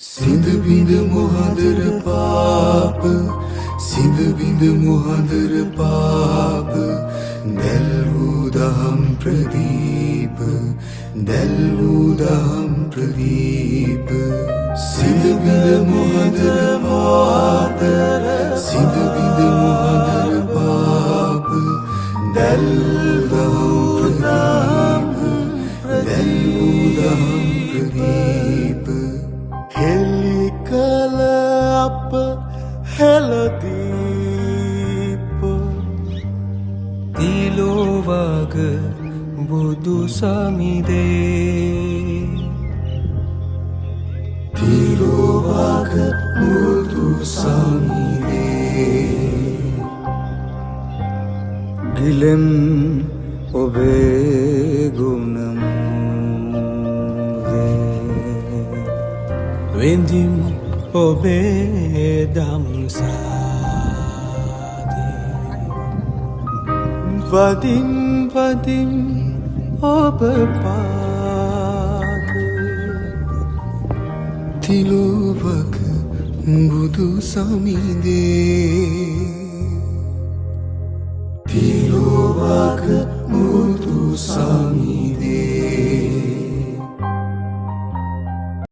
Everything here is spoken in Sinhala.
සිඳ බිඳ මොහඳර පාප සිඳ බිඳ මොහඳර පාප දැල් වූ දහම් ප්‍රදීප දැල් වූ දහම් ප්‍රදීප සිඳ බිඳ මොහඳර පාප සිඳ බිඳ මොහඳර පාප දැල් දහම් ප්‍රදීප දැල් වූ දහම් ප්‍රදීප හෙලි කල අප හෙළදීප තිලෝවග බුදු සමිදේ තිලෝවග බුදු සමිදේ ගිලෙම් ඔබේ ගුණම වෙන්දිම් ඔබේ දම්සාදේ වදින් වදින් ඔබ පාදේ තිලෝවග බුදු සමිදේ තිලෝවග බුදු සමිදේ